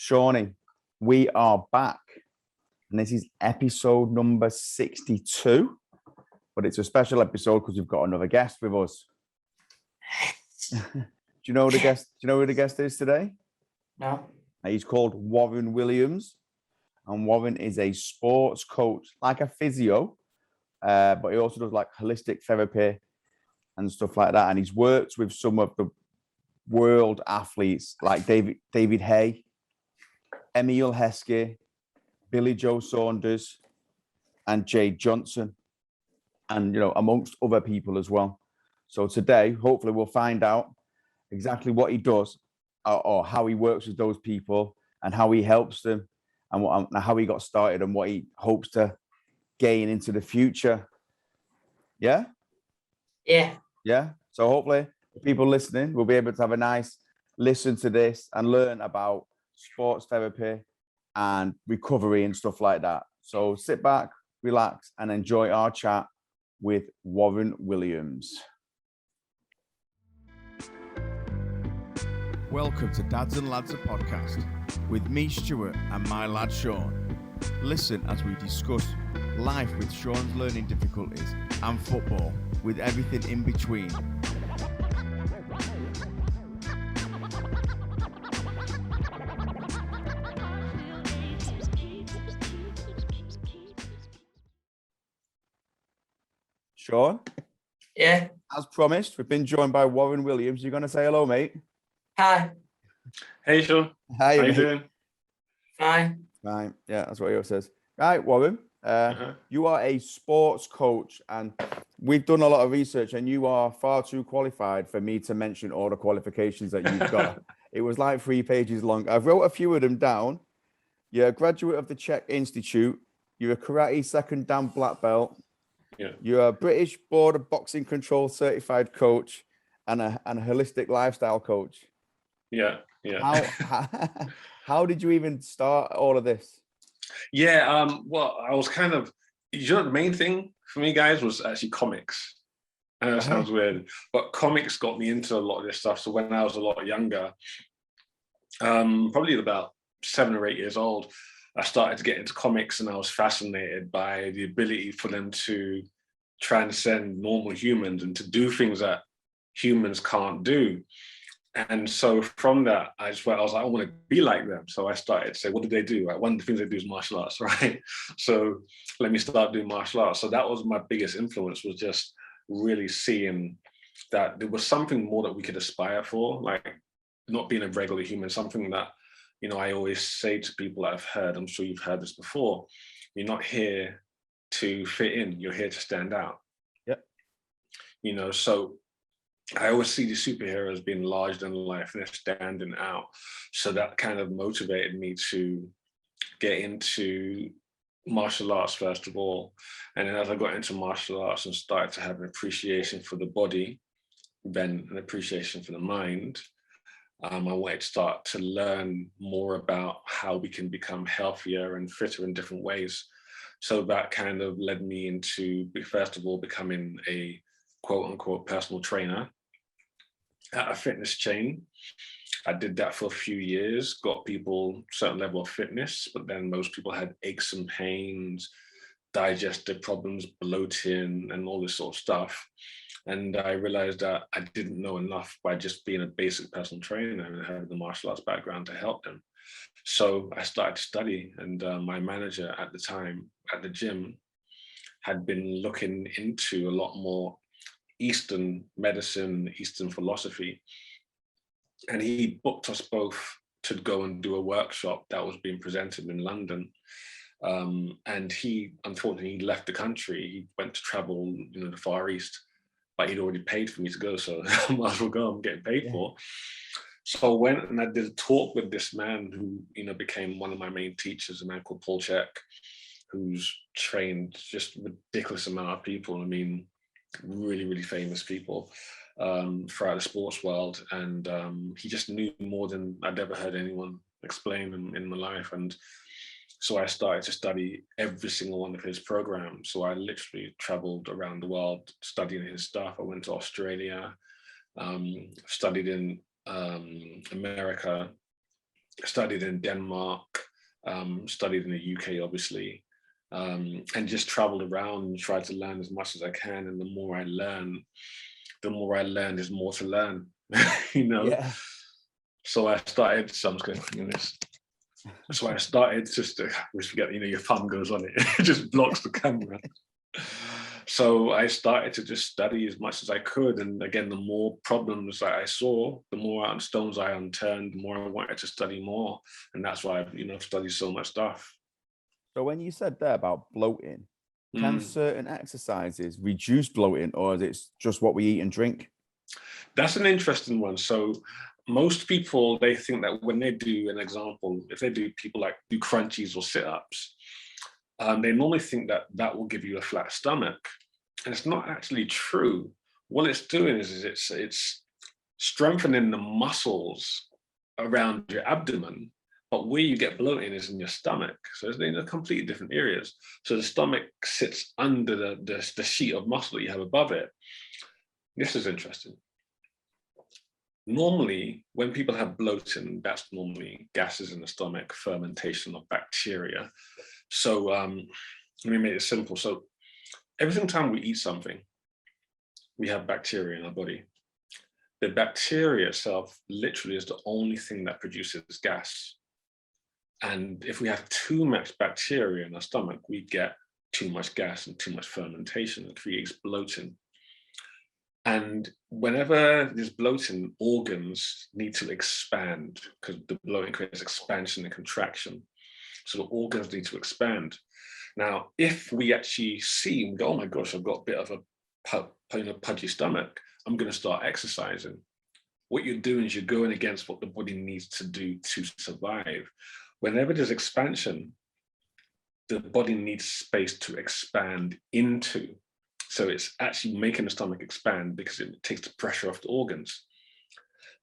Shawnee, we are back, and this is episode number 62, but it's a special episode because we've got another guest with us. Do you know who the guest? Do you know who the guest is today? No. He's called Warren Williams, and Warren is a sports coach, like a physio, but he also does like holistic therapy and stuff like that. And he's worked with some of the world athletes like David Haye, Emile Heskey, Billy Joe Saunders, and Jade Johnson, and amongst other people as well. So today, hopefully, we'll find out exactly what he does or how he works with those people and how he helps them and how he got started and what he hopes to gain into the future. Yeah? Yeah. So hopefully the people listening will be able to have a nice listen to this and learn about sports therapy and recovery and stuff like that. So sit back, relax, and enjoy our chat with Warren Williams. Welcome to Dads and Lads, a podcast with me, Stuart, and my lad, Shaun. Listen as we discuss life with Shaun's learning difficulties and football, with everything in between. Shaun? Yeah. As promised, we've been joined by Warren Williams. You're going to say hello, mate? Hi. Hey, Shaun. Hi, How mate. you doing? Fine. Right, yeah, that's what he always says. Right, Warren, you are a sports coach, and we've done a lot of research, and you are far too qualified for me to mention all the qualifications that you've got. It was like 3 pages long. I've wrote a few of them down. You're a graduate of the CHEK Institute. You're a karate second dan black belt. Yeah. You're a British Board of Boxing Control certified coach and a holistic lifestyle coach. Yeah. How did you even start all of this? Yeah. Well, I was kind of, the main thing for me, guys, was actually comics. I know that sounds weird, but comics got me into a lot of this stuff. So when I was a lot younger, probably about 7 or 8 years old, I started to get into comics, and I was fascinated by the ability for them to transcend normal humans and to do things that humans can't do. And so from that, I was like, I want to be like them. So I started to say, what do they do? Like, one of the things they do is martial arts, right? So let me start doing martial arts. So that was my biggest influence, was just really seeing that there was something more that we could aspire for, like not being a regular human, something that, I always say to people that I've heard, I'm sure you've heard this before, you're not here to fit in, you're here to stand out. Yep. So I always see the superheroes being larger than life and they're standing out. So that kind of motivated me to get into martial arts, first of all. And then as I got into martial arts and started to have an appreciation for the body, then an appreciation for the mind, I wanted to start to learn more about how we can become healthier and fitter in different ways. So that kind of led me into, first of all, becoming a quote unquote personal trainer at a fitness chain. I did that for a few years, got people a certain level of fitness, but then most people had aches and pains, digestive problems, bloating, and all this sort of stuff. And I realized that I didn't know enough by just being a basic personal trainer and having the martial arts background to help them. So I started to study, and my manager at the time at the gym had been looking into a lot more Eastern medicine, Eastern philosophy. And he booked us both to go and do a workshop that was being presented in London. And he, unfortunately, left the country. He went to travel, the Far East, but he'd already paid for me to go. So I might as well go, I'm getting paid for. So I went and I did a talk with this man who, became one of my main teachers, a man called CHEK, who's trained just ridiculous amount of people. I mean, really, really famous people throughout the sports world. And he just knew more than I'd ever heard anyone explain in my life. And so I started to study every single one of his programs. So I literally traveled around the world studying his stuff. I went to Australia, studied in America, studied in Denmark, studied in the UK, obviously, and just traveled around and tried to learn as much as I can. And the more I learn, there's more to learn, you know? Yeah. So I started, so I'm just going to clean this. So I started just to, we forget, you know, your thumb goes on it, it just blocks the camera. So I started to just study as much as I could. And again, the more problems that I saw, the more stones I unturned, the more I wanted to study more. And that's why I've, you know, studied so much stuff. So when you said there about bloating, can certain exercises reduce bloating, or is it just what we eat and drink? That's an interesting one. So most people, they think that when they do an example, if they do people like do crunchies or sit-ups, they normally think that that will give you a flat stomach. And it's not actually true. What it's doing is it's strengthening the muscles around your abdomen, but where you get bloating is in your stomach. So it's in completely different areas. So the stomach sits under the sheet of muscle that you have above it. This is interesting. Normally, when people have bloating, that's normally gases in the stomach, fermentation of bacteria. So let me make it simple. So every single time we eat something, we have bacteria in our body. The bacteria itself literally is the only thing that produces gas. And if we have too much bacteria in our stomach, we get too much gas and too much fermentation. It creates bloating. And whenever there's bloating, organs need to expand because the bloating creates expansion and contraction. So the organs need to expand. Now, if we actually see and go, oh my gosh, I've got a bit of a pudgy stomach, I'm going to start exercising. What you're doing is you're going against what the body needs to do to survive. Whenever there's expansion, the body needs space to expand into. So it's actually making the stomach expand because it takes the pressure off the organs.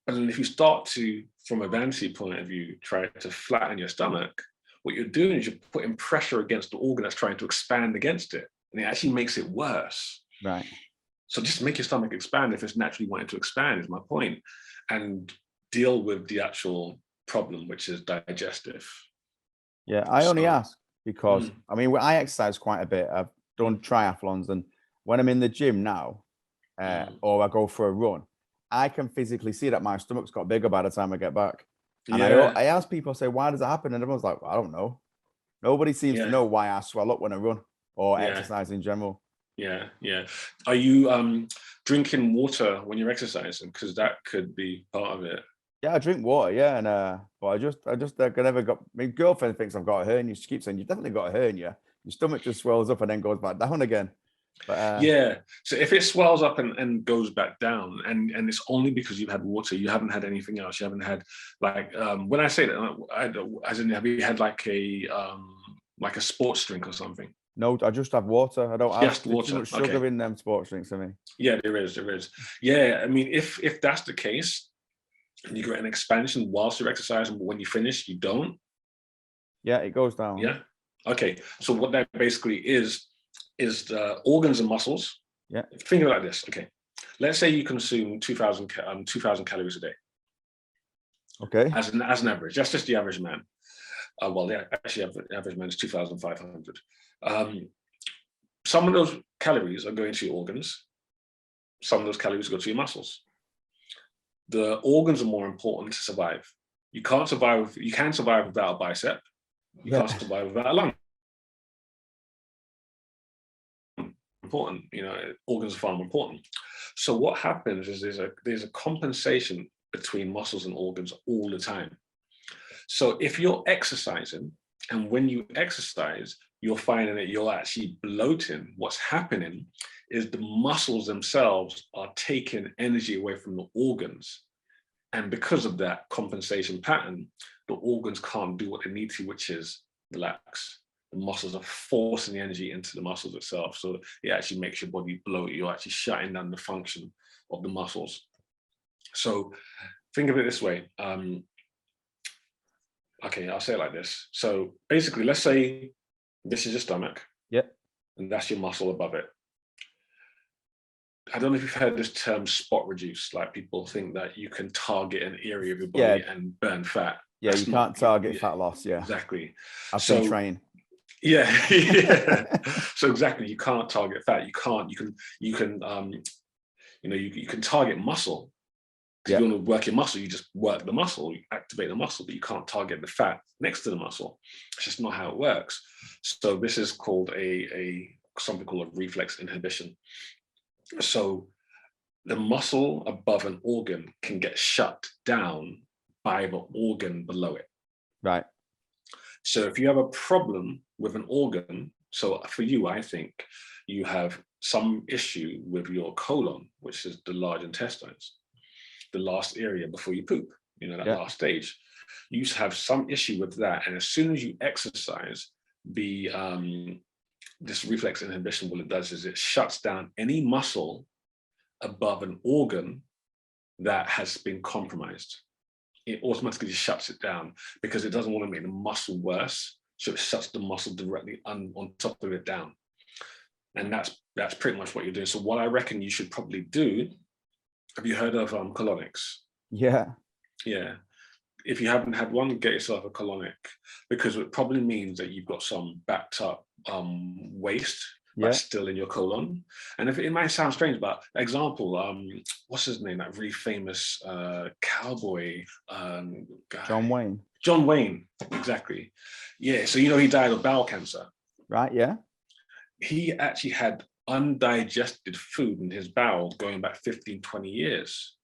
But then if you start to, from a vanity point of view, try to flatten your stomach, what you're doing is you're putting pressure against the organ that's trying to expand against it. And it actually makes it worse. Right. So just make your stomach expand if it's naturally wanting to expand, is my point, and deal with the actual problem, which is digestive. Yeah, I only ask because, I mean, I exercise quite a bit. I've done triathlons, and when I'm in the gym now, or I go for a run, I can physically see that my stomach's got bigger by the time I get back. And I ask people, say, why does it happen? And everyone's like, well, I don't know. Nobody seems to know why I swell up when I run or exercise in general. Yeah. Are you drinking water when you're exercising? Because that could be part of it. Yeah, I drink water. Yeah, and but I just never got. My girlfriend thinks I've got a hernia. She keeps saying, "You've definitely got a hernia. Your stomach just swells up and then goes back down again." But so if it swells up and goes back down, and it's only because you've had water, you haven't had anything else. You haven't had like when I say that, as in, have you had like a sports drink or something? No, I just have water. I don't have water. Too much sugar in them sports drinks for me. Yeah, there is. Yeah, I mean, if that's the case, and you get an expansion whilst you're exercising, but when you finish, you don't. Yeah, it goes down. Yeah. Okay. So what that basically is the organs and muscles. Yeah. Think about this. Okay. Let's say you consume 2,000 calories a day. Okay. As an average, that's just the average man. Actually, the average man is 2,500. Some of those calories are going to your organs. Some of those calories go to your muscles. The organs are more important to survive. You can survive without a bicep. You can't survive without a lung. Important, organs are far more important. So what happens is there's a compensation between muscles and organs all the time. So if you're exercising, and when you exercise, you're finding that you're actually bloating, what's happening is the muscles themselves are taking energy away from the organs. And because of that compensation pattern, the organs can't do what they need to, which is relax. The muscles are forcing the energy into the muscles itself. So it actually makes your body bloat. You're actually shutting down the function of the muscles. So think of it this way. Okay, I'll say it like this. So basically, let's say this is your stomach. Yep. And that's your muscle above it. I don't know if you've heard this term spot reduce. Like people think that you can target an area of your body and burn fat. Yeah, you can't target fat loss. Yeah, exactly. I've been trained. Yeah, yeah. So exactly, you can't target fat. You can you can target muscle. If you want to work your muscle, you just work the muscle, you activate the muscle, but you can't target the fat next to the muscle. It's just not how it works. So this is called something called a reflex inhibition. So the muscle above an organ can get shut down by the organ below it. Right. So if you have a problem with an organ, so for you, I think you have some issue with your colon, which is the large intestines, the last area before you poop, that last stage. You have some issue with that. And as soon as you exercise, this reflex inhibition, what it does is it shuts down any muscle above an organ that has been compromised. It automatically just shuts it down because it doesn't want to make the muscle worse. So it shuts the muscle directly on top of it down. And that's pretty much what you're doing. So what I reckon you should probably do, have you heard of colonics? Yeah. Yeah. If you haven't had one, get yourself a colonic, because it probably means that you've got some backed up waste that's still in your colon. And if it might sound strange, but example, what's his name? That really famous cowboy guy. John Wayne. John Wayne, exactly. Yeah. So he died of bowel cancer. Right. Yeah. He actually had undigested food in his bowel going back 15, 20 years.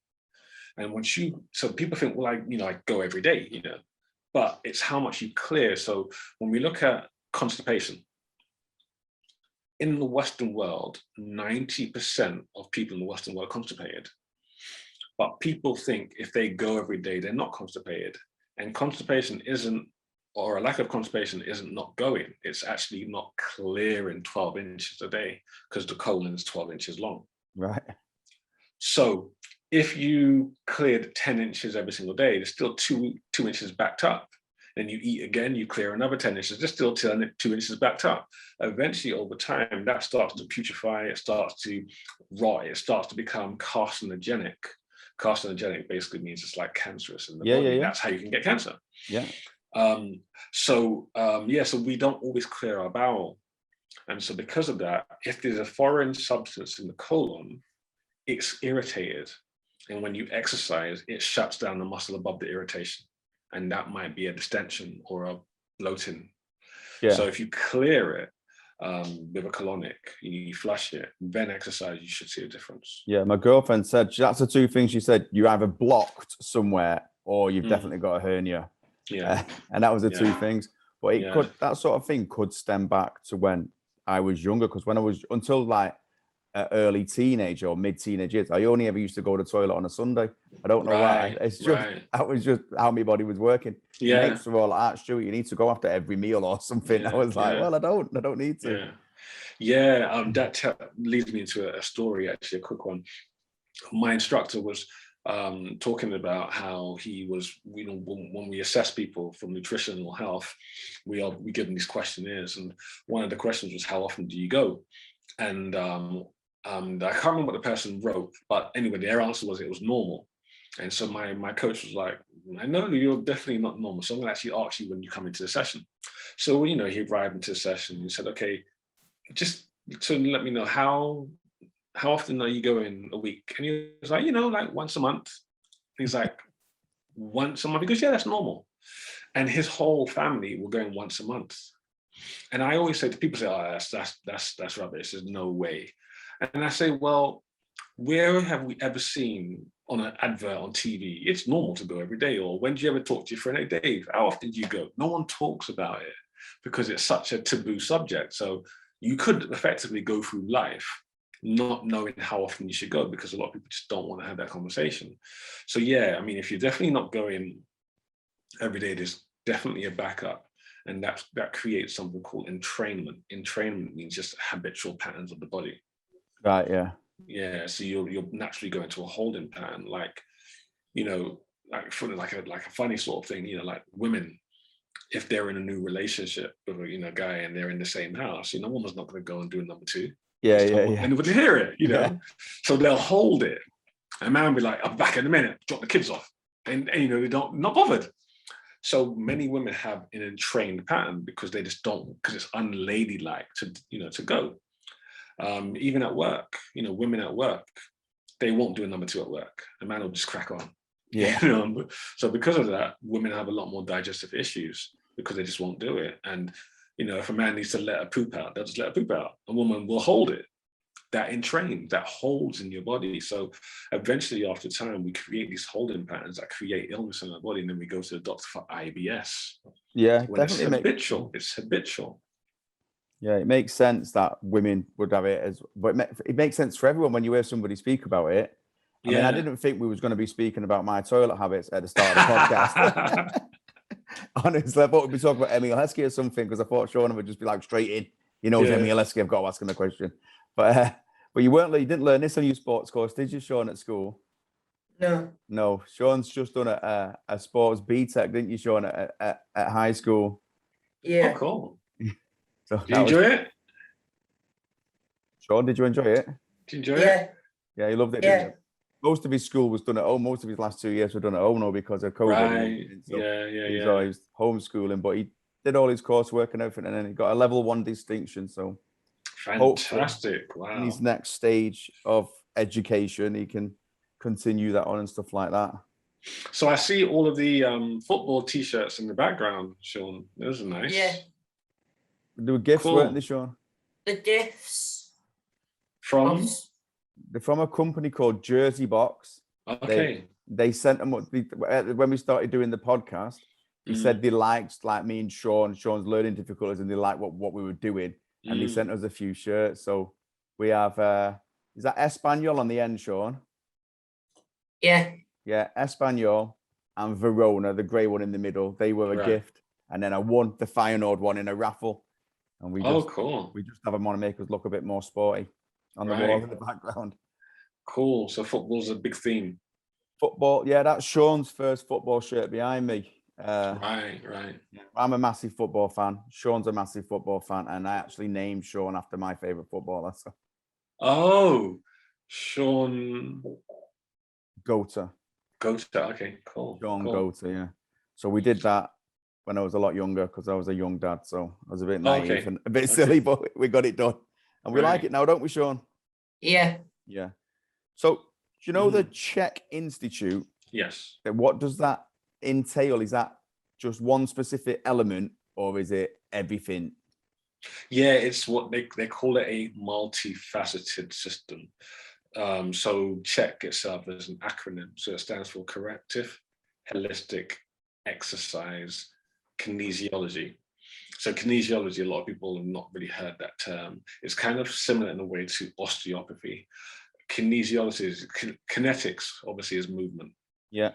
And so people think, well, I go every day, but it's how much you clear. So when we look at constipation, in the Western world, 90% of people in the Western world are constipated. But people think if they go every day, they're not constipated. And constipation or a lack of constipation isn't not going. It's actually not clearing 12 inches a day because the colon is 12 inches long. Right. So if you cleared 10 inches every single day, there's still two inches backed up. Then you eat again, you clear another 10 inches, there's still 2 inches backed up. Eventually, over time, that starts to putrefy, it starts to rot, it starts to become carcinogenic. Carcinogenic basically means it's like cancerous in the body. Yeah. That's how you can get cancer. Yeah. So we don't always clear our bowel. And so because of that, if there's a foreign substance in the colon, it's irritated. And when you exercise, it shuts down the muscle above the irritation. And that might be a distension or a bloating. Yeah. So if you clear it with a colonic, you flush it, then exercise, you should see a difference. Yeah, my girlfriend said, that's the two things she said, you either blocked somewhere or you've definitely got a hernia. Yeah. And that was the two things. But that sort of thing could stem back to when I was younger, because when I was, until like early teenage or mid-teenage years, I only ever used to go to the toilet on a Sunday. I don't know why. It's just that was just how my body was working. Yeah. Mates were all like, Stuart, you need to go after every meal or something. Yeah, I was like, well, I don't need to. That leads me into a story, actually, a quick one. My instructor was talking about how he was, when we assess people for nutritional health, we give them these questionnaires, and one of the questions was, how often do you go? And I can't remember what the person wrote, but anyway, their answer was it was normal. And so my coach was like, I know you're definitely not normal, so I'm going to actually ask you when you come into the session. So, he arrived into the session and he said, okay, just to let me know, how often are you going a week? And he was like, like once a month. He's like, once a month? He goes, yeah, that's normal. And his whole family were going once a month. And I always say to people, that's rubbish. There's no way. And I say, well, where have we ever seen on an advert on TV, it's normal to go every day? Or when do you ever talk to your friend, hey, Dave, how often do you go? No one talks about it because it's such a taboo subject. So you could effectively go through life not knowing how often you should go, because a lot of people just don't want to have that conversation. So yeah, I mean, if you're definitely not going every day, there's definitely a backup. And that creates something called entrainment. Entrainment means just habitual patterns of the body. Right. Yeah. Yeah. So you'll naturally go into a holding pattern, like a funny sort of thing. Like women, if they're in a new relationship with a guy and they're in the same house, woman's not going to go and do a number two. Yeah. Anybody hear it? So they'll hold it. And man will be like, I'm back in a minute. Drop the kids off, and they not bothered. So many women have an entrained pattern because they just don't, because it's unladylike to go. Even at work, women at work, they won't do a number 2 at work. A man will just crack on. Yeah. So because of that, women have a lot more digestive issues because they just won't do it. And if a man needs to let a poop out, they'll just let a poop out. A woman will hold it. That entrained, that holds in your body. So eventually, after time, we create these holding patterns that create illness in our body, and then we go to the doctor for IBS. Yeah, when definitely. It's habitual. Yeah, it makes sense that women would have it but it makes sense for everyone when you hear somebody speak about it. I mean, I didn't think we was going to be speaking about my toilet habits at the start of the podcast. Honestly, I thought we'd be talking about Emile Heskey or something, because I thought Shaun would just be like straight in. Emile Heskey, I've got to ask him a question. But you didn't learn this on your sports course, did you, Shaun, at school? No, Shaun's just done a sports BTEC, didn't you, Shaun, at high school? Yeah. Oh, cool. So did you enjoy it? Shaun, did you enjoy it? Did you enjoy it? Yeah, he loved it, didn't you? Most of his school was done at home. Most of his last 2 years were done at home now because of COVID. Right. So He was always homeschooling, but he did all his coursework and everything, and then he got a level 1 distinction. So fantastic! Wow. In his next stage of education, he can continue that on and stuff like that. So I see all of the football T-shirts in the background, Shaun. Those are nice. Yeah. There were gifts, weren't they, Shaun? The gifts from they're from a company called Jersey Box. Okay. They sent them when we started doing the podcast. He said they liked me and Shaun's learning difficulties, and they liked what we were doing, and they sent us a few shirts. So we have is that Espanol on the end, Shaun? Yeah. Yeah, Espanol and Verona, the grey one in the middle. They were a gift, and then I won the Feyenoord one in a raffle. And we cool. We just have them on to make us look a bit more sporty on the wall in the background. Cool. So football's a big theme. Football, yeah, that's Shaun's first football shirt behind me. Right. I'm a massive football fan. Shaun's a massive football fan, and I actually named Shaun after my favourite footballer. So. Oh, Shaun Goater. Okay, cool. Shaun Goater, yeah. So we did that when I was a lot younger, because I was a young dad, so I was a bit naive and a bit silly, but we got it done. And we like it now, don't we, Shaun? Yeah. Yeah. So, do you know the CHEK Institute? Yes. What does that entail? Is that just one specific element, or is it everything? Yeah, it's what they call it, a multifaceted system. So CHEK itself is an acronym. So it stands for Corrective, Holistic, Exercise, Kinesiology. So kinesiology, a lot of people have not really heard that term. It's kind of similar in a way to osteopathy. Kinesiology is kinetics, obviously, is movement. Yeah.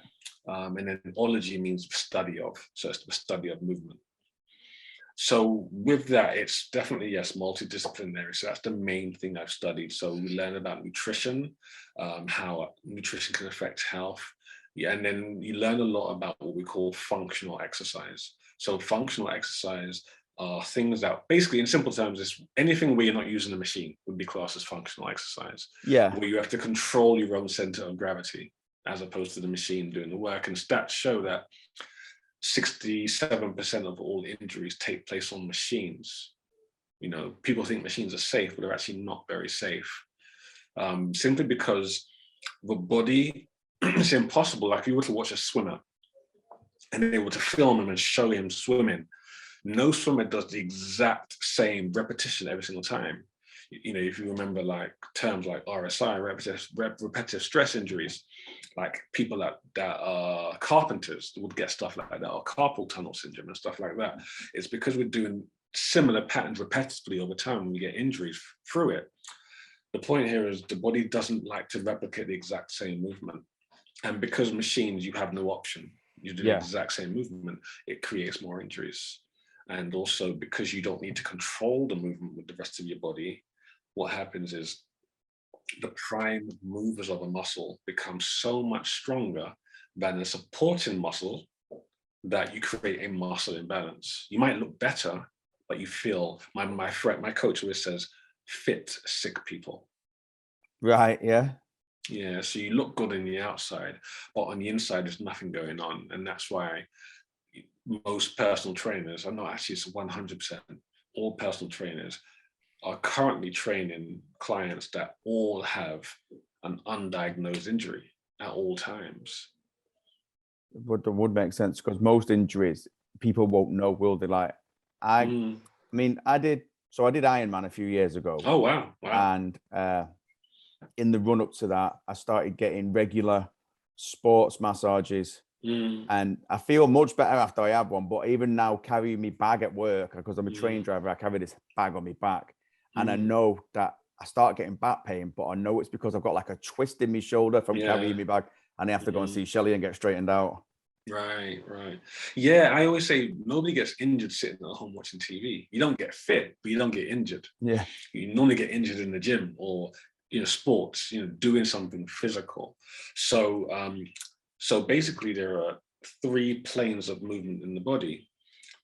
And then ology means study of. So it's the study of movement. So with that, it's definitely, yes, multidisciplinary. So that's the main thing I've studied. So we learn about nutrition, how nutrition can affect health. Yeah, and then you learn a lot about what we call functional exercise. So functional exercise are things that basically, in simple terms, is anything where you're not using a machine would be classed as functional exercise. Yeah. Where you have to control your own center of gravity as opposed to the machine doing the work. And stats show that 67% of all injuries take place on machines. People think machines are safe, but they're actually not very safe. Simply because the body, it's impossible. Like if you were to watch a swimmer and they were to film him and show him swimming, no swimmer does the exact same repetition every single time. If you remember like terms like RSI, repetitive stress injuries, like people that are carpenters would get stuff like that, or carpal tunnel syndrome and stuff like that. It's because we're doing similar patterns repetitively over time and we get injuries through it. The point here is the body doesn't like to replicate the exact same movement. And because machines, you have no option. You do the exact same movement, it creates more injuries. And also because you don't need to control the movement with the rest of your body, what happens is the prime movers of a muscle become so much stronger than the supporting muscle that you create a muscle imbalance. You might look better, but you feel, my coach always says, fit sick people. Right, yeah. Yeah, so you look good on the outside, but on the inside, there's nothing going on. And that's why most personal trainers, I know actually it's 100%, all personal trainers are currently training clients that all have an undiagnosed injury at all times. Would make sense, because most injuries people won't know, will they? Like, I mean, I did Ironman a few years ago. Oh, wow. And in the run up to that, I started getting regular sports massages. And I feel much better after I have one. But even now, carrying my bag at work, because I'm a train driver, I carry this bag on my back, and I know that I start getting back pain, but I know it's because I've got like a twist in my shoulder from carrying my bag, and I have to go and see Shelley and get straightened out. Right. Yeah, I always say nobody gets injured sitting at home watching TV. You don't get fit, but you don't get injured. Yeah. You normally get injured in the gym or, sports, doing something physical. So, so basically there are 3 planes of movement in the body.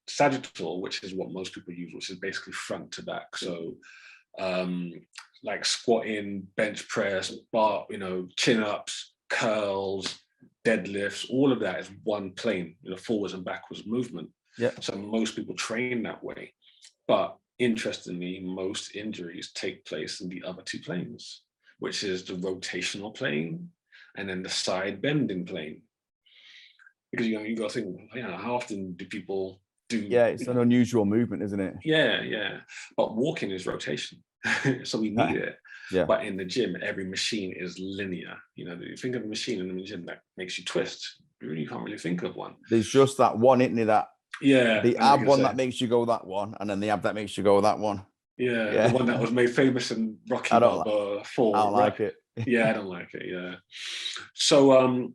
Sagittal, which is what most people use, which is basically front to back. So, like squatting, bench press, bar, chin ups, curls, deadlifts, all of that is one plane, forwards and backwards movement. Yeah. So most people train that way. But interestingly, most injuries take place in the other 2 planes, which is the rotational plane and then the side bending plane. Because you got to think, how often do people do? Yeah, it's an unusual movement, isn't it? Yeah. But walking is rotation, so we need it. Yeah. But in the gym, every machine is linear. You think of a machine in the gym that makes you twist. You really can't really think of one. There's just that one, isn't it? That the ab one that makes you go that one, and then the ab that makes you go that one. Yeah. The one that was made famous in Rocky Balboa 4. I don't like it. Yeah, I don't like it. Yeah. So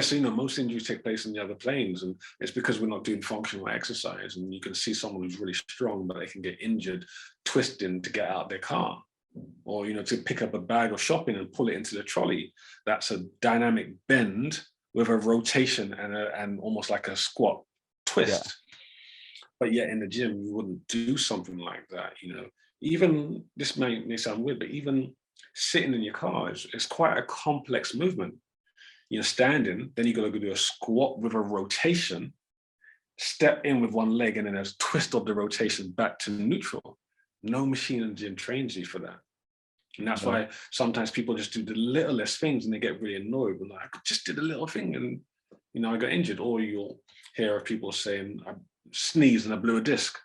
so most injuries take place in the other planes, and it's because we're not doing functional exercise. And you can see someone who's really strong, but they can get injured twisting to get out of their car, or to pick up a bag of shopping and pull it into the trolley. That's a dynamic bend with a rotation and almost like a squat twist. Yeah. But yet in the gym, you wouldn't do something like that. Even this may sound weird, but even sitting in your car is quite a complex movement. Standing, then you got to go do a squat with a rotation, step in with one leg, and then a twist of the rotation back to neutral. No machine in the gym trains you for that. And that's why sometimes people just do the littlest things and they get really annoyed. But I just did a little thing and, I got injured. Or you'll hear of people saying, I sneezed and I blew a disc.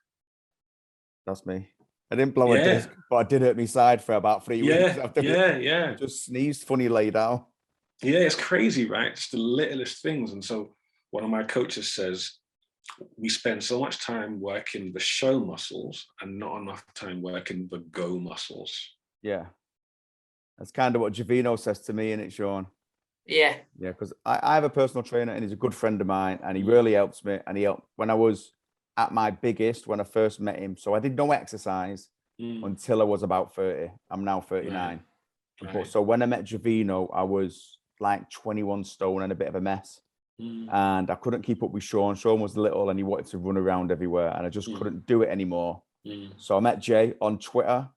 That's me. I didn't blow a disc, but I did hurt my side for about 3 weeks after. Yeah. I just sneezed funny lay down. Yeah, it's crazy, right? Just the littlest things. And so one of my coaches says, we spend so much time working the show muscles and not enough time working the go muscles. Yeah. That's kind of what Javino says to me, innit, Shaun? Yeah. Yeah, because I have a personal trainer and he's a good friend of mine and he really helps me. And he helped when I was at my biggest, when I first met him. So I did no exercise until I was about 30. I'm now 39. Right. But so when I met Javino, I was like 21 stone and a bit of a mess. And I couldn't keep up with Shaun. Shaun was little and he wanted to run around everywhere and I just couldn't do it anymore. So I met Jay on Twitter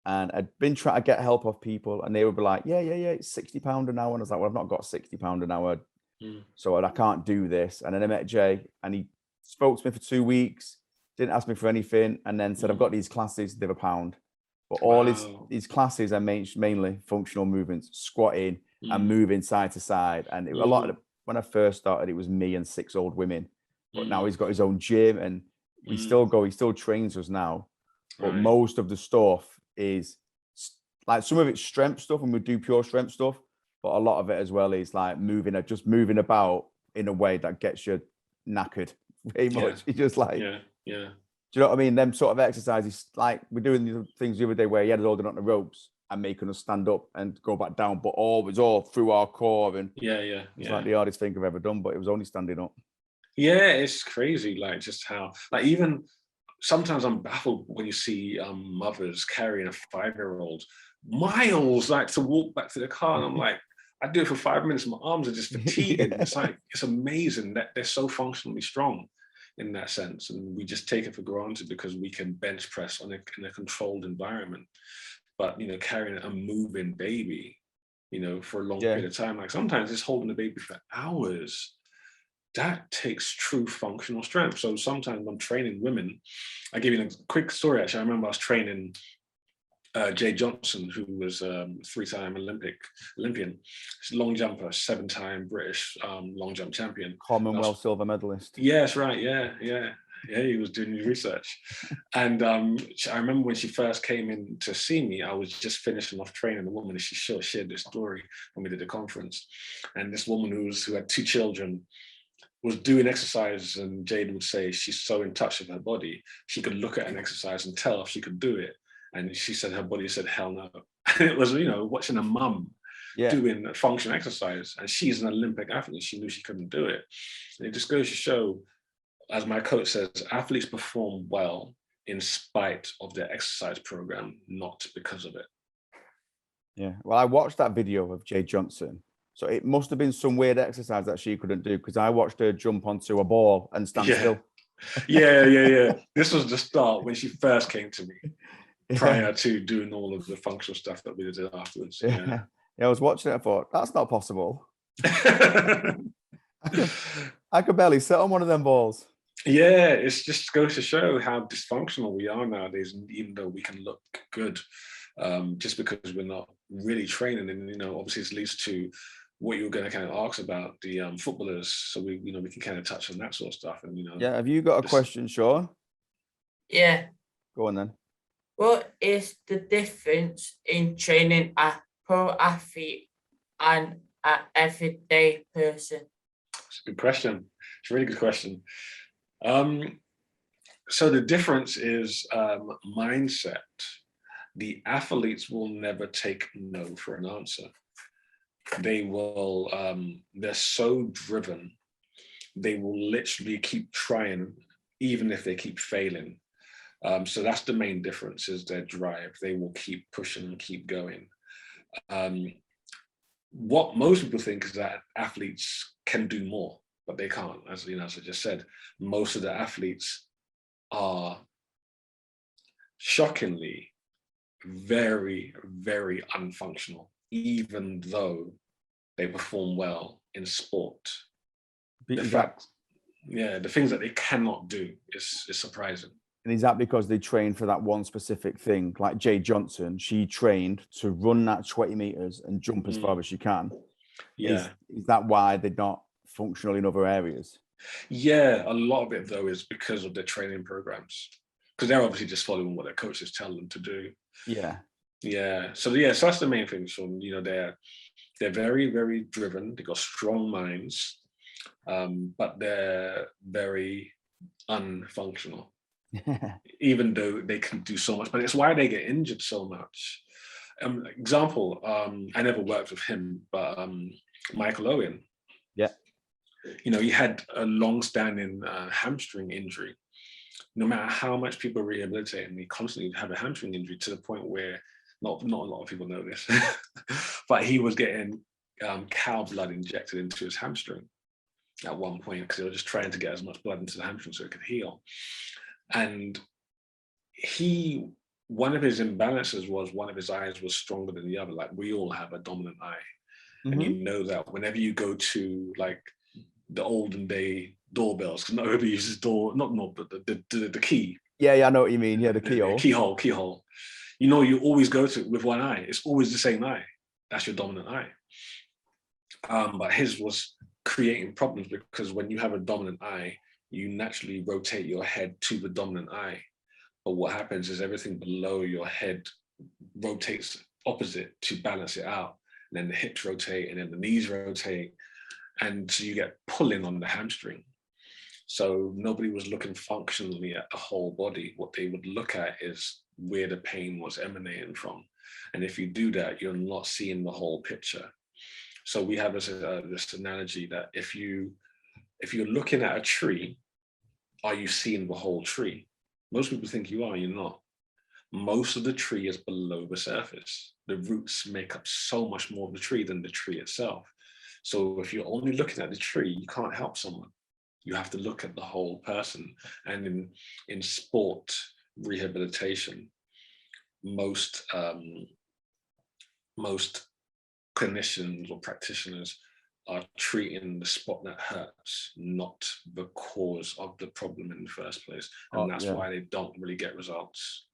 and I'd been trying to get help off people and they would be like, yeah, it's £60 an hour. And I was like, well, I've not got £60 an hour. So I can't do this. And then I met Jay and he spoke to me for 2 weeks, didn't ask me for anything. And then said, I've got these classes, they're £1. But all these classes are mainly functional movements, squatting and moving side to side. And a lot of when I first started, it was me and 6 old women. But now he's got his own gym and he still trains us now. But most of the stuff is like some of it's strength stuff and we do pure strength stuff. But a lot of it as well is like moving about in a way that gets you knackered very much. It's just like, do you know what I mean? Them sort of exercises, like we're doing the things the other day where he had us holding on the ropes and making us stand up and go back down, but always all through our core. And it's like the hardest thing I've ever done, but it was only standing up. Yeah, it's crazy, like just how, like even sometimes I'm baffled when you see mothers carrying a 5-year-old miles, like to walk back to the car, and I'm like, I do it for 5 minutes, my arms are just fatiguing. It's like, it's amazing that they're so functionally strong in that sense, and we just take it for granted because we can bench press in a controlled environment. But carrying a moving baby, for a long period of time, like sometimes it's holding the baby for hours. that takes true functional strength. So sometimes I'm training women. I give you a quick story. Actually, I remember I was training Jade Johnson, who was a 3-time Olympian, long jumper, 7-time British long jump champion. Commonwealth silver medalist. Yes, right. Yeah. He was doing his research. And I remember when she first came in to see me, I was just finishing off training a woman, and she shared this story when we did the conference. And this woman who had 2 children was doing exercise, and Jade would say she's so in touch with her body, she could look at an exercise and tell if she could do it. And she said her body said, hell no. And it was, watching a mum doing a functional exercise, and she's an Olympic athlete. She knew she couldn't do it. And it just goes to show, as my coach says, athletes perform well in spite of their exercise program, not because of it. Yeah. Well, I watched that video of Jade Johnson. So it must have been some weird exercise that she couldn't do, because I watched her jump onto a ball and stand still. Yeah. This was the start when she first came to me, prior to doing all of the functional stuff that we did afterwards. Yeah, I was watching it. I thought, that's not possible. I could barely sit on one of them balls. Yeah, it just goes to show how dysfunctional we are nowadays, even though we can look good, just because we're not really training. And obviously, this leads to what you were going to kind of ask about the footballers. So we can kind of touch on that sort of stuff. And yeah, have you got a question, Shaun? Yeah. Go on then. What is the difference in training a pro athlete and an everyday person? It's a good question. It's a really good question. So the difference is mindset. The athletes will never take no for an answer. They will, they're so driven. They will literally keep trying, even if they keep failing. So that's the main difference, is their drive. They will keep pushing and keep going. What most people think is that athletes can do more, but they can't. As I just said, most of the athletes are shockingly very, very unfunctional, even though they perform well in sport. The things that they cannot do is surprising. And is that because they train for that one specific thing? Like Jade Johnson, she trained to run that 20 meters and jump as far as she can. Yeah. Is that why they're not functional in other areas? Yeah, a lot of it though is because of their training programs, because they're obviously just following what their coaches tell them to do. Yeah. So that's the main thing. So they're very, very driven. They've got strong minds, but they're very unfunctional. Even though they can do so much, but it's why they get injured so much. Example, I never worked with him, but Michael Owen. Yeah. He had a long-standing hamstring injury. No matter how much people rehabilitate him, he constantly had a hamstring injury, to the point where not a lot of people know this, but he was getting cow blood injected into his hamstring at one point, because they were just trying to get as much blood into the hamstring so it could heal. And one of his imbalances was one of his eyes was stronger than the other. Like, we all have a dominant eye. And you know that whenever you go to like the olden day doorbells, because not everybody uses the key. Yeah, I know what you mean. Yeah, the keyhole. Keyhole. You always go to it with one eye. It's always the same eye. That's your dominant eye. But his was creating problems, because when you have a dominant eye, you naturally rotate your head to the dominant eye. But what happens is everything below your head rotates opposite to balance it out. And then the hips rotate, and then the knees rotate. And so you get pulling on the hamstring. So nobody was looking functionally at the whole body. What they would look at is where the pain was emanating from. And if you do that, you're not seeing the whole picture. So we have this analogy that if you're looking at a tree, are you seeing the whole tree? Most people think you are, you're not. Most of the tree is below the surface. The roots make up so much more of the tree than the tree itself. So if you're only looking at the tree, you can't help someone. You have to look at the whole person. And in sport rehabilitation, most clinicians or practitioners are treating the spot that hurts, not the cause of the problem in the first place. And that's why they don't really get results.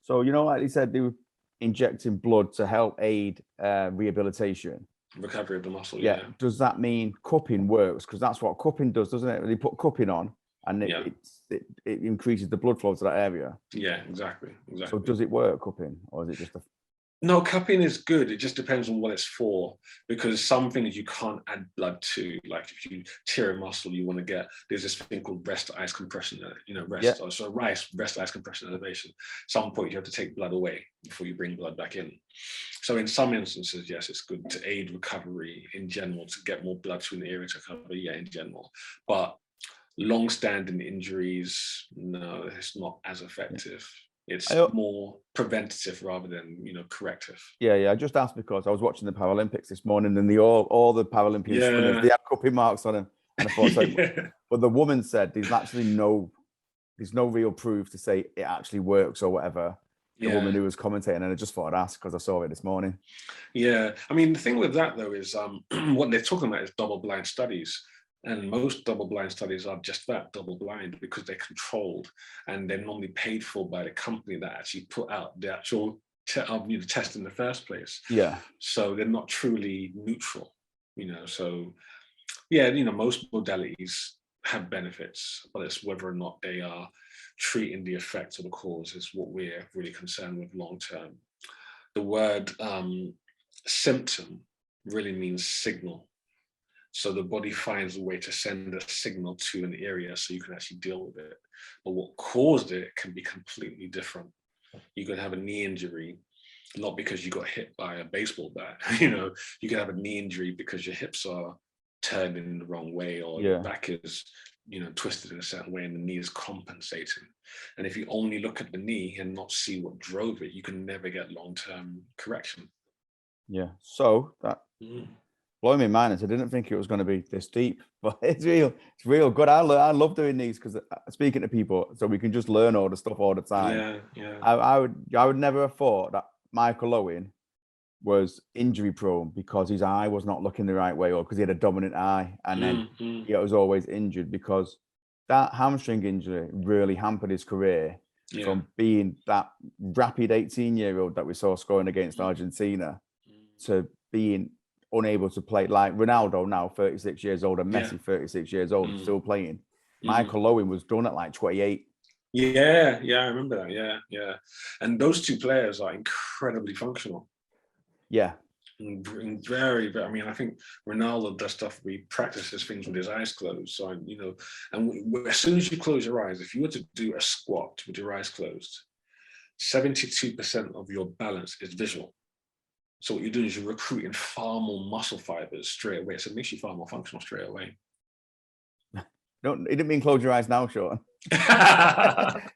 So, like you said, they were injecting blood to help aid rehabilitation. Recovery of the muscle, yeah. Does that mean cupping works? Because that's what cupping does, doesn't it? They put cupping on and it increases the blood flow to that area. Yeah, exactly. So does it work, cupping, or is it just a... No, cupping is good. It just depends on what it's for, because some things you can't add blood to. Like if you tear a muscle, you want to get, there's this thing called rest ice compression, rest ice compression elevation. Some point you have to take blood away before you bring blood back in. So in some instances, yes, it's good to aid recovery in general, to get more blood to an area to cover, in general. But long-standing injuries, no, it's not as effective. It's more preventative rather than, corrective. Yeah. I just asked because I was watching the Paralympics this morning, and all the Paralympian swimmers, they had cupping marks on them. And I thought, but the woman said there's no real proof to say it actually works or whatever. The woman who was commentating, and I just thought I'd ask because I saw it this morning. Yeah, I mean, the thing with that though is what they're talking about is double-blind studies. And most double-blind studies are just that, double-blind, because they're controlled and they're normally paid for by the company that actually put out the actual test in the first place. Yeah. So they're not truly neutral, So, most modalities have benefits, but it's whether or not they are treating the effect or the cause is what we're really concerned with long-term. The word symptom really means signal. So the body finds a way to send a signal to an area so you can actually deal with it. But what caused it can be completely different. You could have a knee injury, not because you got hit by a baseball bat. You could have a knee injury because your hips are turned in the wrong way, or your back is, twisted in a certain way and the knee is compensating. And if you only look at the knee and not see what drove it, you can never get long-term correction. Yeah. So that... blowing my mind. I didn't think it was going to be this deep, but it's real good. I love doing these because speaking to people, so we can just learn all the stuff all the time. Yeah. I would never have thought that Michael Owen was injury prone because his eye was not looking the right way, or because he had a dominant eye, and then he was always injured, because that hamstring injury really hampered his career from being that rapid 18-year-old that we saw scoring against Argentina to being unable to play, like Ronaldo now 36 years old and Messi 36 years old still playing. Michael Owen was done at like 28. Yeah, I remember that. Yeah. And those two players are incredibly functional. Yeah. And very, very, I mean, I think Ronaldo does stuff, he practices things with his eyes closed. So, and as soon as you close your eyes, if you were to do a squat with your eyes closed, 72% of your balance is visual. So what you're doing is you're recruiting far more muscle fibers straight away. So it makes you far more functional straight away. No, it didn't mean close your eyes now, Shaun.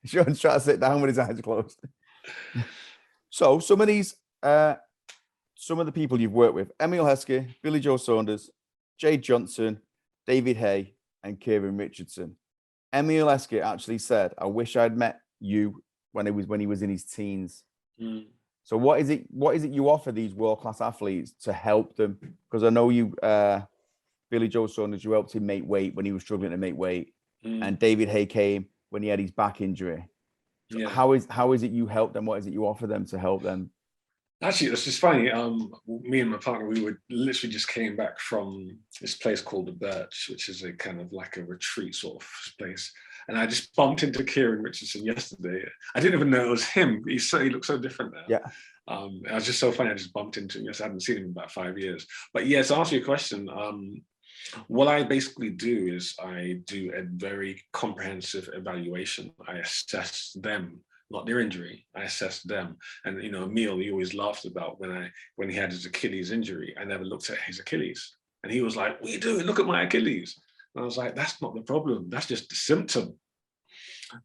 Shaun's trying to sit down with his eyes closed. So some of the people you've worked with: Emile Heskey, Billy Joe Saunders, Jade Johnson, David Haye, and Kieran Richardson. Emile Heskey actually said, "I wish I'd met you when he was in his teens." So what is it you offer these world-class athletes to help them? Because I know you, Billy Joe Saunders, you helped him make weight when he was struggling to make weight. And David Haye came when he had his back injury. So how is it you help them? What is it you offer them to help them? Actually, it's just funny. Me and my partner, we literally just came back from this place called the Birch, which is a kind of like a retreat sort of place. And I just bumped into Kieran Richardson yesterday. I didn't even know it was him. He looked so different now. Yeah. It was just so funny. I just bumped into him. Yes, I hadn't seen him in about 5 years. But yes, to answer your question, what I basically do is I do a very comprehensive evaluation. I assess them, not their injury. I assess them. And Emile, he always laughed about when he had his Achilles injury. I never looked at his Achilles, and he was like, "What are you doing? Look at my Achilles." And I was like, "That's not the problem. That's just the symptom."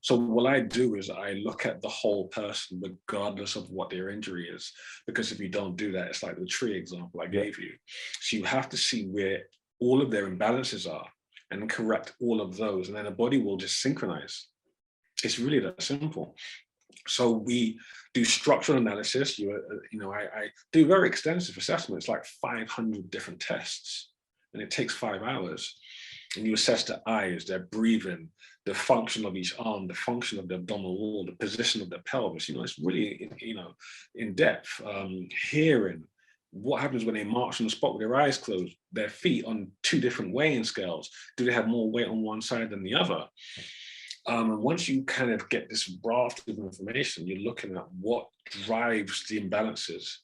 So what I do is I look at the whole person, regardless of what their injury is, because if you don't do that, it's like the tree example I gave you. So you have to see where all of their imbalances are and correct all of those, and then the body will just synchronize. It's really that simple. So we do structural analysis. I do very extensive assessments, like 500 different tests. and it takes 5 hours. And you assess their eyes, their breathing, the function of each arm, the function of the abdominal wall, the position of the pelvis. It's really, in depth. Hearing, what happens when they march on the spot with their eyes closed, their feet on 2 different weighing scales. Do they have more weight on one side than the other? And once you kind of get this raft of information, you're looking at what drives the imbalances.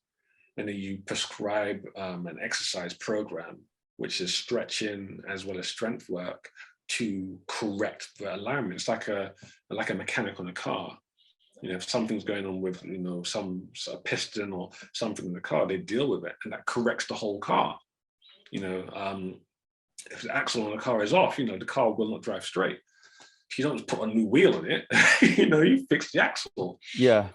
And then you prescribe an exercise program, which is stretching as well as strength work to correct the alignment. It's like a mechanic on a car. If something's going on with, some sort of piston or something in the car, they deal with it, and that corrects the whole car. If the axle on the car is off, the car will not drive straight. If you don't put a new wheel on it, you fix the axle. Yeah.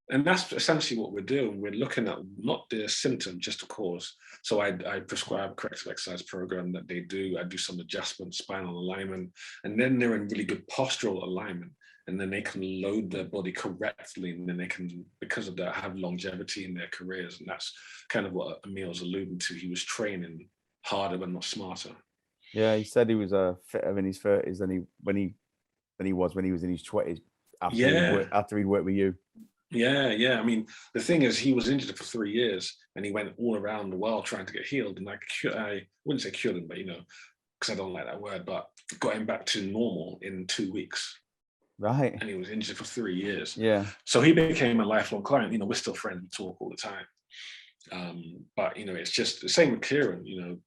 And that's essentially what we're doing. We're looking at not the symptom, just the cause. So I prescribe a corrective exercise program that they do. I do some adjustments, spinal alignment, and then they're in really good postural alignment. And then they can load their body correctly, and then they can, because of that, have longevity in their careers. And that's kind of what Emile's alluding to. He was training harder but not smarter. Yeah, he said he was fitter in his 30s than he was when he was in his 20s after he'd worked with you. Yeah. I mean, the thing is, he was injured for 3 years, and he went all around the world trying to get healed. And I wouldn't say cured him, but because I don't like that word, but got him back to normal in 2 weeks. Right. And he was injured for 3 years. Yeah. So he became a lifelong client. We're still friends. We talk all the time. But it's just the same with Kieran.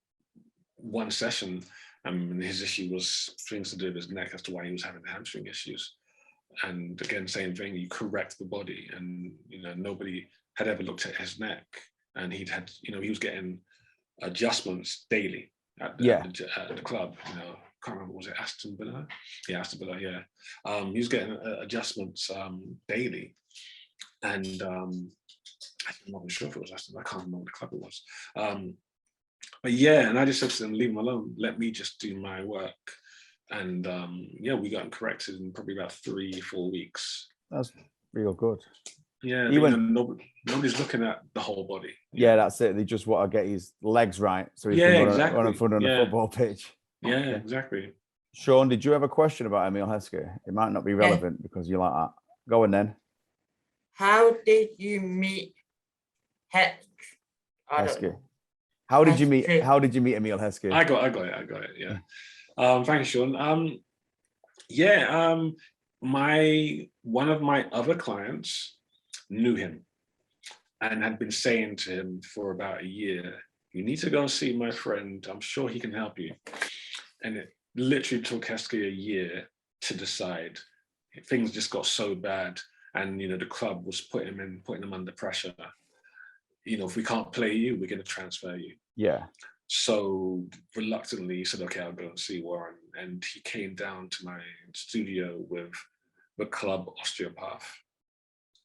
One session, his issue was things to do with his neck as to why he was having hamstring issues. And again, same thing, you correct the body, and nobody had ever looked at his neck, and he was getting adjustments daily at the club. Can't remember, was it Aston Villa? Yeah, Aston Villa. Yeah, he was getting adjustments daily, and I'm not even sure if it was Aston. I can't remember what the club it was. But yeah, and I just said to them, leave him alone. Let me just do my work. And we got him corrected in probably about 3-4 weeks. That's real good. Yeah, nobody's looking at the whole body. Yeah, that's it. They just want to get his legs right, so he can run in front on the football pitch. Yeah, exactly. Shaun, did you have a question about Emile Heskey? It might not be relevant because you like that. Go on then. How did you meet Heskey? How did you meet Emile Heskey? I got it. Yeah. Thanks, Shaun. One of my other clients knew him and had been saying to him for about a year, you need to go and see my friend. I'm sure he can help you. And it literally took Heskey a year to decide. Things just got so bad, and the club was putting him under pressure. If we can't play you, we're going to transfer you. Yeah. So reluctantly, he said, okay, I'll go and see Warren. And he came down to my studio with the club osteopath.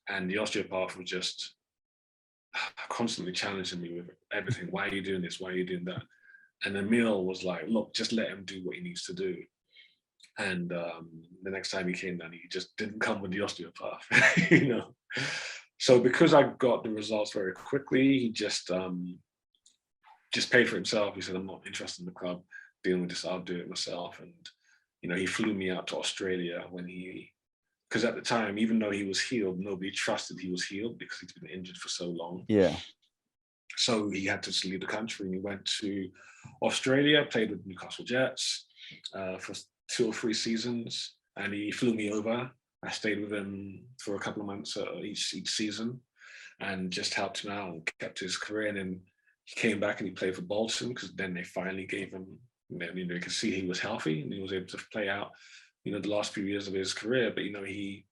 And the osteopath was just constantly challenging me with everything. Why are you doing this? Why are you doing that? And Emile was like, look, just let him do what he needs to do. And the next time he came down, he just didn't come with the osteopath, So because I got the results very quickly, he just paid for himself. He said, I'm not interested in the club dealing with this, I'll do it myself. And, he flew me out to Australia because at the time, even though he was healed, nobody trusted he was healed because he'd been injured for so long. Yeah. So he had to leave the country, and he went to Australia, played with Newcastle Jets for 2 or 3 seasons, and he flew me over. I stayed with him for a couple of months each season and just helped him out and kept his career. And then he came back and he played for Bolton, because then they finally gave him, you could see he was healthy and he was able to play out, the last few years of his career. But, he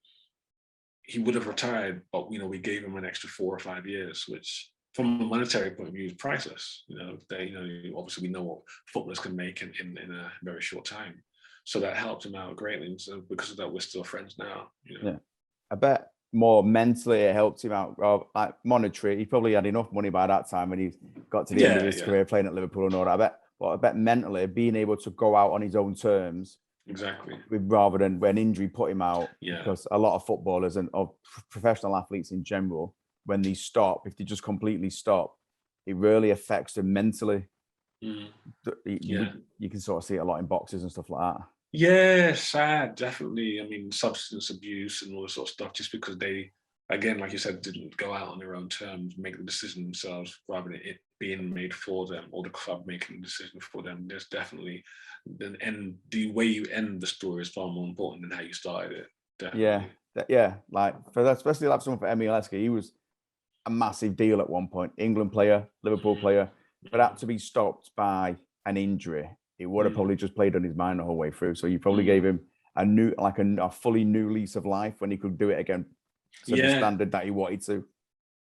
would have retired, but, we gave him an extra 4 or 5 years, which from a monetary point of view is priceless. Obviously we know what footballers can make in a very short time. So that helped him out greatly. And so because of that, we're still friends now. Yeah. I bet more mentally it helped him out. Like monetary, he probably had enough money by that time when he got to the end of his career playing at Liverpool and all that. I bet mentally being able to go out on his own terms, exactly, rather than when injury put him out. Yeah. Because a lot of footballers and professional athletes in general, when they stop, if they just completely stop, it really affects them mentally. You can sort of see it a lot in boxes and stuff like that. Yeah, sad, definitely. I mean, substance abuse and all this sort of stuff, just because they, again, like you said, didn't go out on their own terms, make the decision themselves, rather than it being made for them or the club making the decision for them. There's definitely, the way you end the story is far more important than how you started it. Definitely. Yeah. Like for that, especially like someone for Emile Heskey, he was a massive deal at one point. England player, Liverpool player, for that to be stopped by an injury, it would have probably just played on his mind the whole way through. So you probably gave him a fully new lease of life when he could do it again to the standard that he wanted to.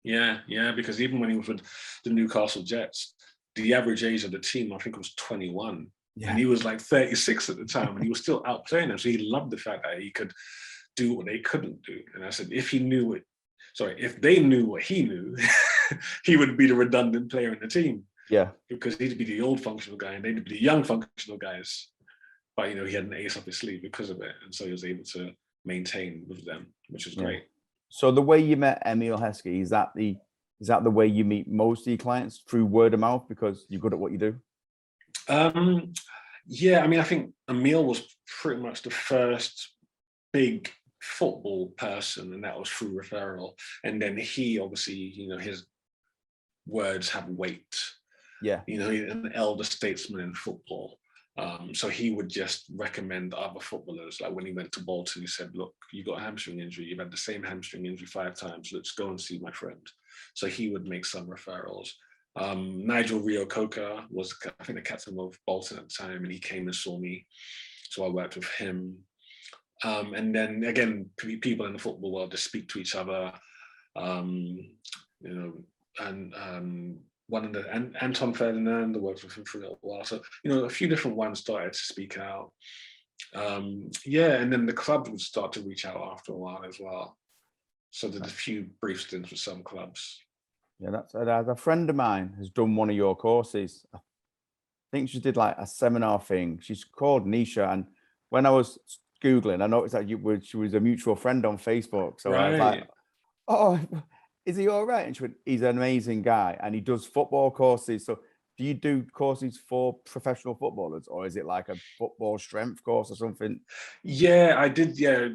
Yeah, because even when he was with the Newcastle Jets, the average age of the team, I think, was 21. Yeah. And he was like 36 at the time, and he was still outplaying them. So he loved the fact that he could do what they couldn't do. And I said, if they knew what he knew, he would be the redundant player in the team. Yeah. Because he'd be the old functional guy and they'd be the young functional guys. But, he had an ace up his sleeve because of it. And so he was able to maintain with them, which was great. So the way you met Emile Heskey, is that the way you meet most of your clients, through word of mouth because you're good at what you do? Yeah, I mean, I think Emile was pretty much the first big football person, and that was through referral. And then he obviously, his words have weight. Yeah. He's an elder statesman in football. So he would just recommend other footballers. Like when he went to Bolton, he said, look, you got a hamstring injury. You've had the same hamstring injury 5 times. Let's go and see my friend. So he would make some referrals. Nigel Rio-Coker was, I think, the captain of Bolton at the time, and he came and saw me. So I worked with him. And then again, people in the football world just speak to each other. One of the Anton Ferdinand, I worked with him for a little while. So, a few different ones started to speak out. And then the clubs would start to reach out after a while as well. So there's a few brief stints with some clubs. Yeah, that's a friend of mine has done one of your courses. I think she did like a seminar thing. She's called Nisha, and when I was Googling, I noticed that she was a mutual friend on Facebook. So I was like, oh, is he all right? And she went, he's an amazing guy, and he does football courses. So do you do courses for professional footballers, or is it like a football strength course or something? Yeah, I did. Yeah,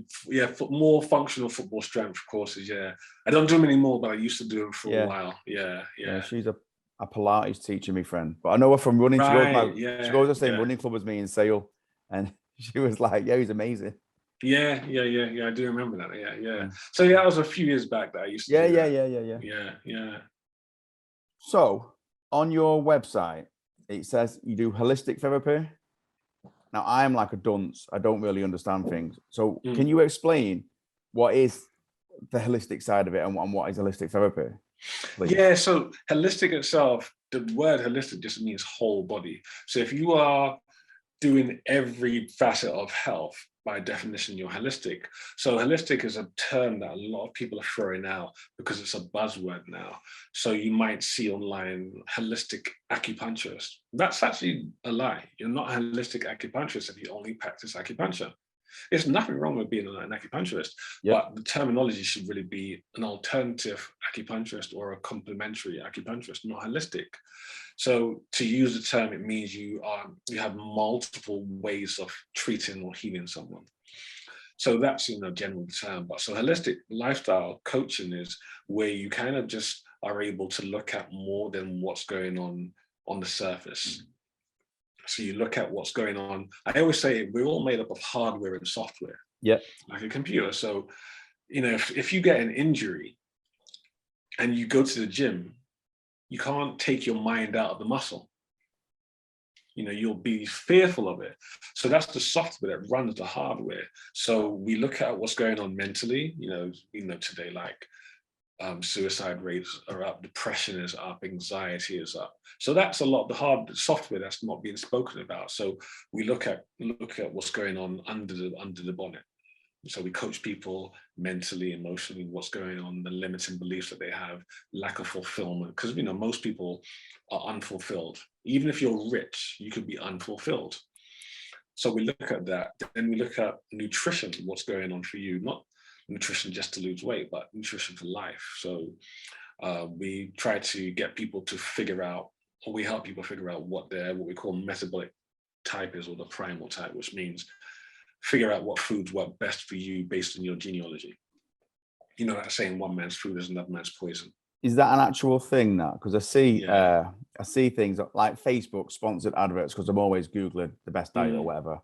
more functional football strength courses. Yeah, I don't do them anymore, but I used to do them for a while. Yeah. She's a Pilates teacher, my friend, but I know her from running. Right, she goes to the same running club as me in Sale, and she was like, yeah, he's amazing. Yeah, I do remember that. Yeah. So that was a few years back that I used to do that. Yeah. So on your website, it says you do holistic therapy. Now, I'm like a dunce. I don't really understand things. So can you explain what is the holistic side of it and what is holistic therapy, please? Yeah, so holistic itself, the word holistic just means whole body. So if you are doing every facet of health, by definition, you're holistic. So holistic is a term that a lot of people are throwing out because it's a buzzword now. So you might see online holistic acupuncturist. That's actually a lie. You're not a holistic acupuncturist if you only practice acupuncture. There's nothing wrong with being an acupuncturist, but the terminology should really be an alternative acupuncturist or a complementary acupuncturist, not holistic. So to use the term, it means you have multiple ways of treating or healing someone. So that's general term. But so holistic lifestyle coaching is where you kind of just are able to look at more than what's going on the surface. So you look at what's going on. I always say we're all made up of hardware and software. Yeah. Like a computer. So, if you get an injury and you go to the gym, you can't take your mind out of the muscle. You'll be fearful of it. So that's the software that runs the hardware. So we look at what's going on mentally, today, like suicide rates are up, depression is up, anxiety is up. So that's a lot of the hard software that's not being spoken about. So we look at what's going on under the bonnet. So we coach people mentally, emotionally, what's going on, the limiting beliefs that they have, lack of fulfillment. Because most people are unfulfilled. Even if you're rich, you could be unfulfilled. So we look at that. Then we look at nutrition, what's going on for you, not nutrition just to lose weight, but nutrition for life. So we try to get people to figure out or we help people figure out what we call metabolic type is, or the primal type, which means figure out what foods work best for you based on your genealogy. You know, that saying, one man's food is another man's poison. Is that an actual thing now? Because I see things like Facebook sponsored adverts, because I'm always Googling the best diet or whatever.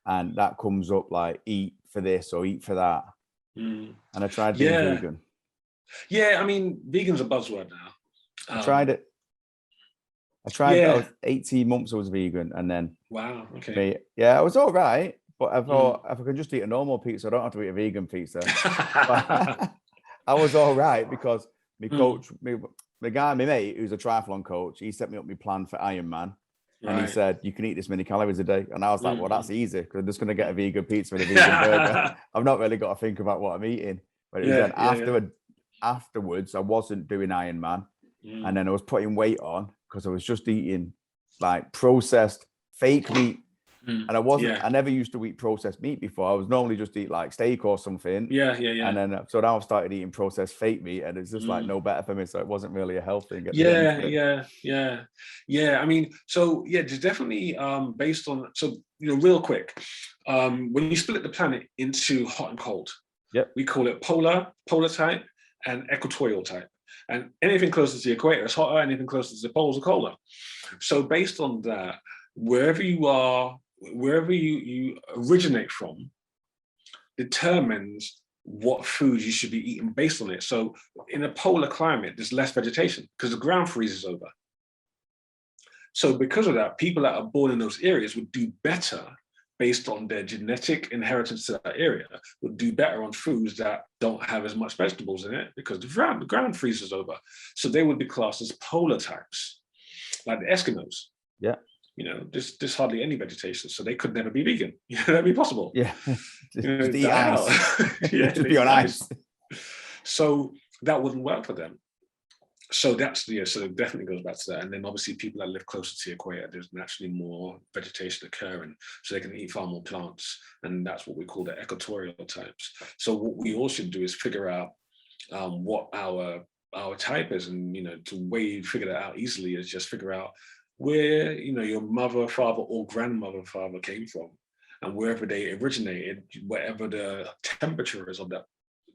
And that comes up like, eat for this or eat for that. And I tried being vegan. Yeah, I mean, vegan's a buzzword now. I tried it. I was 18 months I was vegan, and then okay. I was all right, but I thought if I could just eat a normal pizza, I don't have to eat a vegan pizza. I was all right, because my coach, my mate, who's a triathlon coach, he set me up my plan for Ironman. And he said, you can eat this many calories a day. And I was like, well, that's easy, because I'm just going to get a vegan pizza and a vegan burger. I've not really got to think about what I'm eating. But it was then afterwards, I wasn't doing Ironman. And then I was putting weight on, because I was just eating like processed fake meat. And I never used to eat processed meat before. I was normally just eat like steak or something. And then, so now I've started eating processed fake meat, and it's just like no better for me. So it wasn't really a health thing. I mean, so there's definitely based on, so, you know, real quick, when you split the planet into hot and cold, we call it polar type and equatorial type. And anything closer to the equator is hotter, anything closer to the poles are colder. So based on that, wherever you are, wherever you originate from, determines what foods you should be eating based on it. So in a polar climate, there's less vegetation because the ground freezes over. So because of that, people that are born in those areas would do better based on their genetic inheritance to that area, would do better on foods that don't have as much vegetables in it, because the ground freezes over. So they would be classed as polar types, like the Eskimos. You know, there's hardly any vegetation, so they could never be vegan. You know, that'd be possible. Just eat ice. Just be on ice. So that wouldn't work for them. So that's so it definitely goes back to that. And then obviously people that live closer to the equator, there's naturally more vegetation occurring, so they can eat far more plants, and that's what we call the equatorial types. So what we all should do is figure out what our type is, and, you know, the way you figure that out easily is just figure out where, you know, your mother, father, or grandmother, father came from, and wherever they originated, whatever the temperature is of that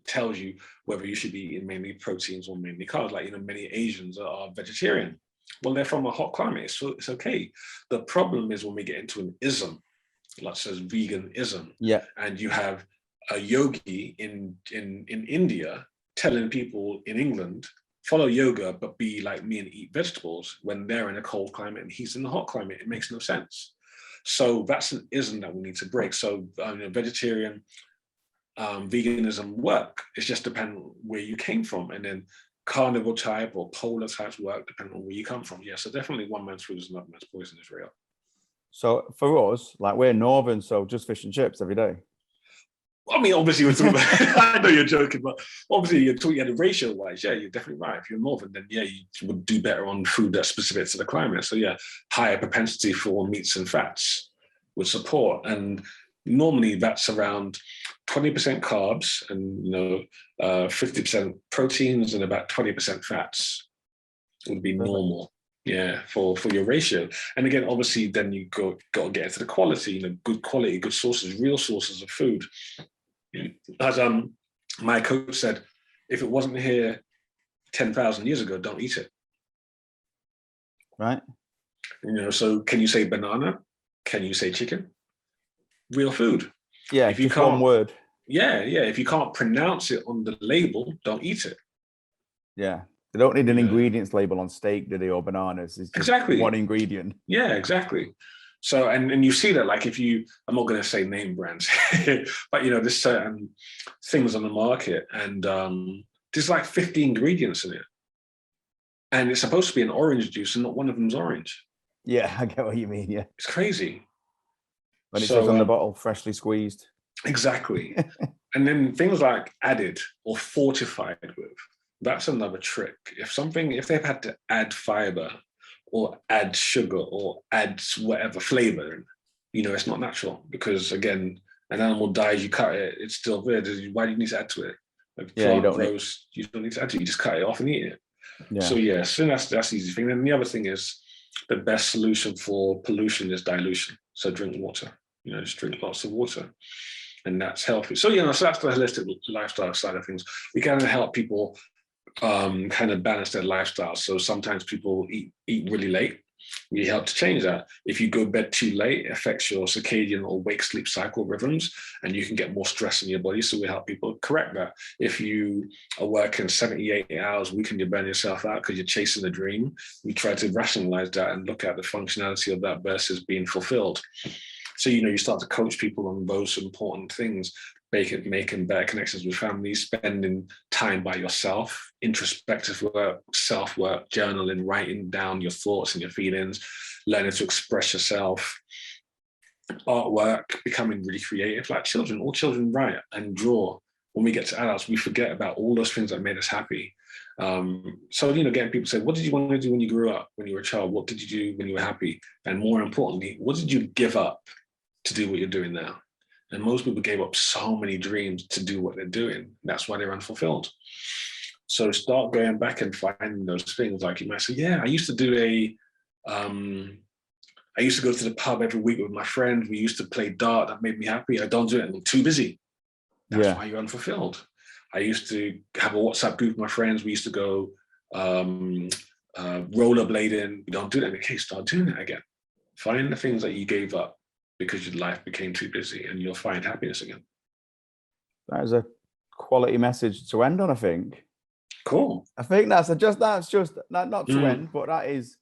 tells you whether you should be eating mainly proteins or mainly carbs. Like, you know, many Asians are vegetarian. Well, they're from a hot climate, so it's okay. The problem is when we get into an ism, like says veganism, and you have a yogi in India telling people in England, follow yoga, but be like me and eat vegetables, when they're in a cold climate and he's in a hot climate. It makes no sense. So that's an ism that we need to break. So vegetarian, veganism work. It's just depending on where you came from. And then carnivore type or polar types work depending on where you come from. So definitely one man's food is another man's poison is real. So for us, like, we're northern, so just fish and chips every day. I mean, obviously, we're talking about, I know you're joking, but obviously you're talking at the ratio wise. Yeah, you're definitely right. If you're northern, then you would do better on food that's specific to the climate. So higher propensity for meats and fats would support. And normally that's around 20% carbs and 50% proteins and about 20% fats would be normal. For your ratio. And again, obviously, then you got to get into the quality, good quality, good sources, real sources of food. As my coach said, if it wasn't here 10,000 years ago, don't eat it. Right. So can you say banana? Can you say chicken? Real food. Yeah, if you can't, one word. If you can't pronounce it on the label, don't eat it. Yeah. They don't need an ingredients label on steak, do they, or bananas? It's just one ingredient. Yeah, exactly. So, and you see that, like, I'm not going to say name brands, but, there's certain things on the market, and there's like 50 ingredients in it. And it's supposed to be an orange juice, and not one of them's orange. Yeah, I get what you mean, yeah. It's crazy. When it says on the bottle, freshly squeezed. Exactly. And then things like added or fortified with. That's another trick. If they've had to add fiber or add sugar or add whatever flavor, it's not natural, because again, an animal dies, you cut it, it's still there. Why do you need to add to it? You don't need to add to it, you just cut it off and eat it. Yeah. So so that's the easy thing. And the other thing is the best solution for pollution is dilution. So drink water. Just drink lots of water, and that's healthy. So so that's the holistic lifestyle side of things. We kind of help people kind of balance their lifestyle. So sometimes people eat really late. We help to change that. If you go to bed too late, it affects your circadian or wake-sleep cycle rhythms, and you can get more stress in your body. So we help people correct that. If you are working 78 hours a week and you burn yourself out because you're chasing a dream, we try to rationalize that and look at the functionality of that versus being fulfilled. So, you start to coach people on those important things, making better connections with families, spending time by yourself, introspective work, self-work, journaling, writing down your thoughts and your feelings, learning to express yourself, artwork, becoming really creative. Like children, all children write and draw. When we get to adults, we forget about all those things that made us happy. So, getting people to say, what did you want to do when you grew up, when you were a child? What did you do when you were happy? And more importantly, what did you give up to do what you're doing now? And most people gave up so many dreams to do what they're doing. That's why they're unfulfilled. So start going back and finding those things. Like you might say, I used to do I used to go to the pub every week with my friends. We used to play dart. That made me happy. I don't do it. I'm too busy. That's why you're unfulfilled. I used to have a WhatsApp group with my friends. We used to go rollerblading. We don't do that. Okay, start doing it again. Find the things that you gave up because your life became too busy, and you'll find happiness again. That is a quality message to end on, I think. Cool. I think that's just not to end, but that is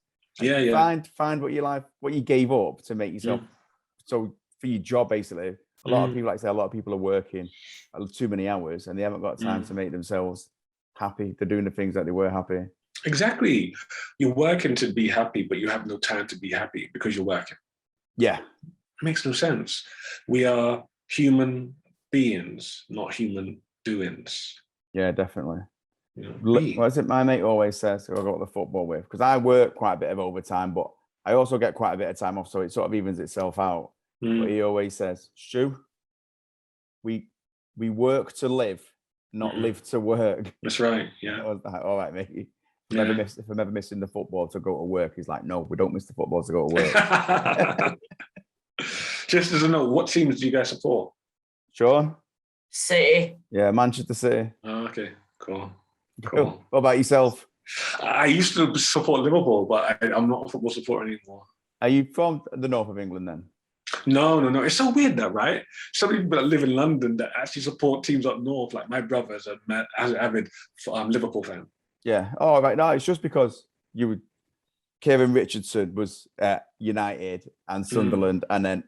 find what you like, what you gave up to make yourself so for your job. Basically, a lot of people, like I say, a lot of people are working too many hours and they haven't got time to make themselves happy. They're doing the things that they were happy. Exactly. You're working to be happy, but you have no time to be happy because you're working. Yeah. It makes no sense. We are human beings, not human doings. Yeah, definitely. What is it my mate always says, who I got the football with? Because I work quite a bit of overtime, but I also get quite a bit of time off, so it sort of evens itself out. But he always says, Stu, we work to live, not live to work. That's right, yeah. I was like, all right, mate. If I'm ever missing the football to go to work, he's like, no, we don't miss the football to go to work. Just as a note, what teams do you guys support? Shaun? City. Yeah, Manchester City. Oh, okay, cool. What about yourself? I used to support Liverpool, but I'm not a football supporter anymore. Are you from the north of England then? No. It's so weird that, right? Some people that live in London that actually support teams up north, like my brother's an avid Liverpool fan. Yeah. Oh, right. No, it's just because Kevin Richardson was at United and Sunderland, and then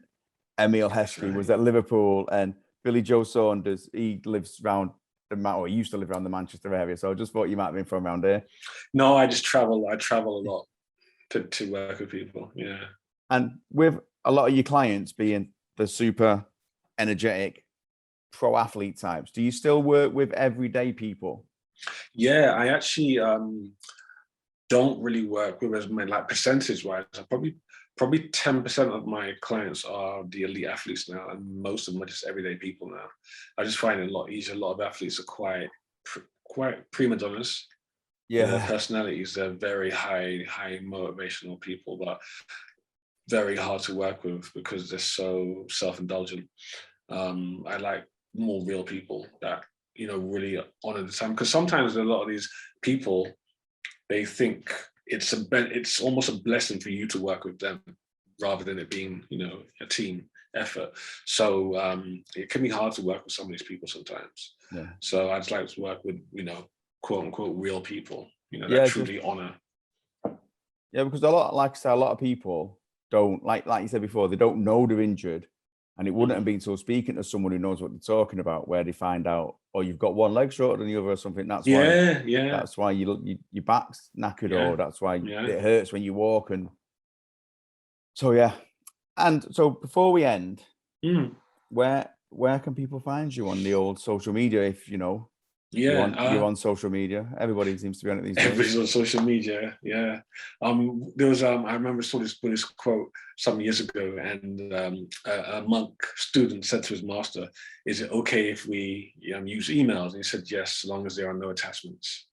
Emile Heskey was at Liverpool, and Billy Joe Saunders, he lives around he used to live around the Manchester area. So I just thought you might have been from around here. No, I just travel. I travel a lot to work with people. Yeah. And with a lot of your clients being the super energetic pro athlete types, do you still work with everyday people? Yeah, I actually don't really work with as many, like percentage-wise. Probably 10% of my clients are the elite athletes now, and most of them are just everyday people now. I just find it a lot easier. A lot of athletes are quite prima donnas. Yeah, their personalities, they're very high motivational people, but very hard to work with because they're so self-indulgent. I like more real people that really honor the time, because sometimes a lot of these people, they think it's almost a blessing for you to work with them rather than it being a team effort. So it can be hard to work with some of these people sometimes. Yeah. So I just like to work with quote unquote real people that truly honor. Yeah, because a lot of people don't, like you said before, they don't know they're injured. And it wouldn't have been till speaking to someone who knows what they're talking about where they find out, you've got one leg shorter than the other or something. That's why your back's knackered, or that's why it hurts when you walk. And so, And so before we end, where can people find you on the old social media? If you're on social media. Everybody seems to be on it these days. Everybody's on social media. Yeah. There was I remember saw this Buddhist quote some years ago, and a monk student said to his master, "Is it okay if we use emails?" And he said, "Yes, as long as there are no attachments."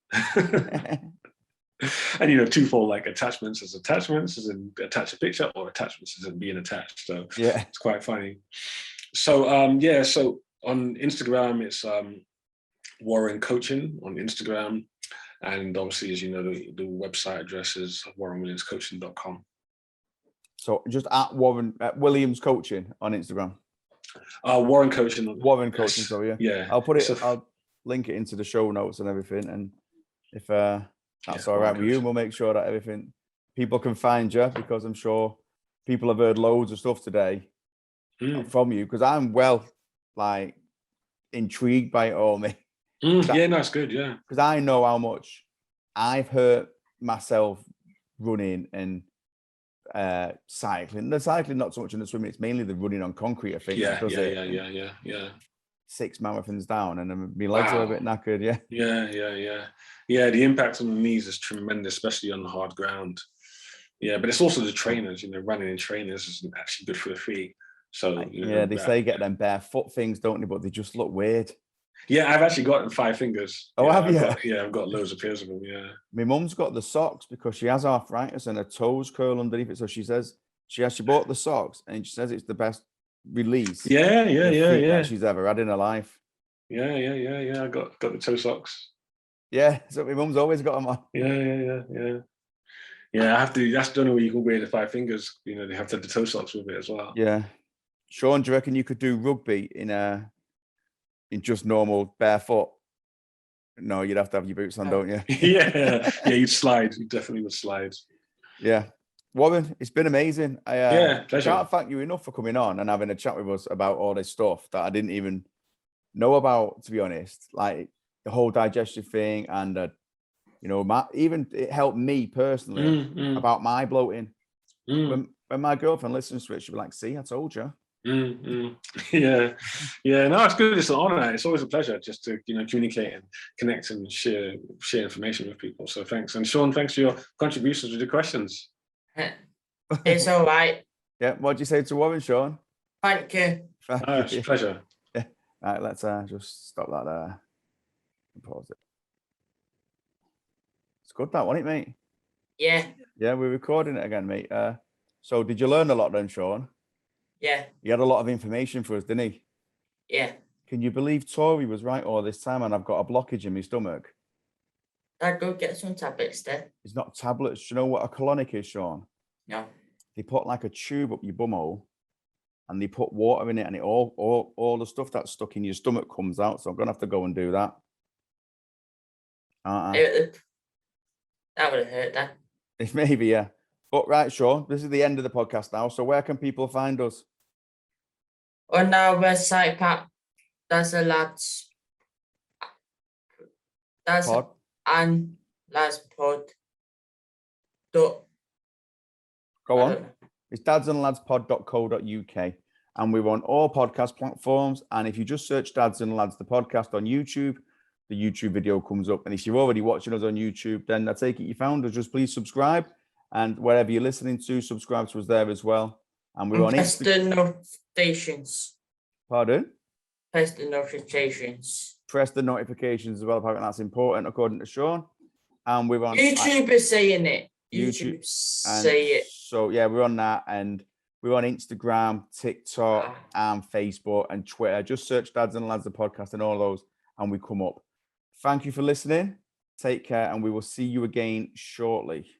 And, you know, twofold, like attachments as in attach a picture, or attachments as in being attached. So Yeah. it's quite funny. So, so on Instagram, it's Warren Coaching on Instagram. And obviously, as you know, the website address is warrenwilliamscoaching.com. So just at Warren Williams Coaching on Instagram. Warren Coaching. Warren Coaching, so yeah. I'll put it. I'll link it into the show notes and everything. And if that's all right with you, we'll make sure that everything people can find you, because I'm sure people have heard loads of stuff today from you. Because I'm intrigued by it all, mate. Yeah, no, that's good. Yeah, because I know how much I've hurt myself running and cycling. The cycling not so much in the swimming; it's mainly the running on concrete. I think. Yeah. 6 marathons down, and my legs are a bit knackered. Yeah. The impact on the knees is tremendous, especially on the hard ground. Yeah, but it's also the trainers. You know, running in trainers is actually good for the feet. So they say get them barefoot things, don't they? But they just look weird. Yeah, I've actually got 5 fingers. Oh, have you? I've got loads of pairs of them. Yeah. My mum's got the socks because she has arthritis and her toes curl underneath it. So she says she bought the socks, and she says it's the best release. Yeah. That she's ever had in her life. Yeah. I got the toe socks. Yeah, so my mum's always got them on. Yeah, I have to. That's the only way you can wear the 5 fingers. You know, they have to have the toe socks with it as well. Yeah. Shaun, do you reckon you could do rugby in just normal barefoot? No, you'd have to have your boots on, don't you? Yeah, you'd slide. You definitely would slide. Yeah. Warren, it's been amazing. Pleasure. I can't thank you enough for coming on and having a chat with us about all this stuff that I didn't even know about, to be honest. Like the whole digestive thing, and it helped me personally about my bloating. When my girlfriend listens to it, she'll be like, "See, I told you." Yeah. No, it's good. It's an honor. It's always a pleasure just to communicate and connect and share information with people. So thanks, and Shaun, thanks for your contributions to the questions. It's all right. Yeah. What do you say to Warren, Shaun? Thank you. It's a pleasure. Yeah. All right. Let's just stop that there. Pause it. It's good, that, wasn't it, mate? Yeah. Yeah, we're recording it again, mate. So did you learn a lot then, Shaun? Yeah. He had a lot of information for us, didn't he? Yeah. Can you believe Tori was right all this time and I've got a blockage in my stomach? I'd go get some tablets then. It's not tablets. Do you know what a colonic is, Shaun? No. They put like a tube up your bumhole and they put water in it, and it all the stuff that's stuck in your stomach comes out. So I'm gonna have to go and do that. That would have hurt that. It's maybe, yeah. But right, Shaun, this is the end of the podcast now. So where can people find us? On our website, that's the lads. That's Pod. And lads pod. Go on. It's dadsandladspod.co.uk. And we're on all podcast platforms. And if you just search Dads and Lads, the podcast on YouTube, the YouTube video comes up. And if you're already watching us on YouTube, then I take it you found us. Just please subscribe. And wherever you're listening to, subscribe to us there as well. And we're on Instagram. Press the notifications. Pardon? Press the notifications. Press the notifications as well. Apparently that's important, according to Shaun. And we're on YouTube is saying it. YouTube say it. So yeah, we're on that, and we're on Instagram, TikTok, and Facebook and Twitter. Just search Dads and Lads the podcast and all those, and we come up. Thank you for listening. Take care, and we will see you again shortly.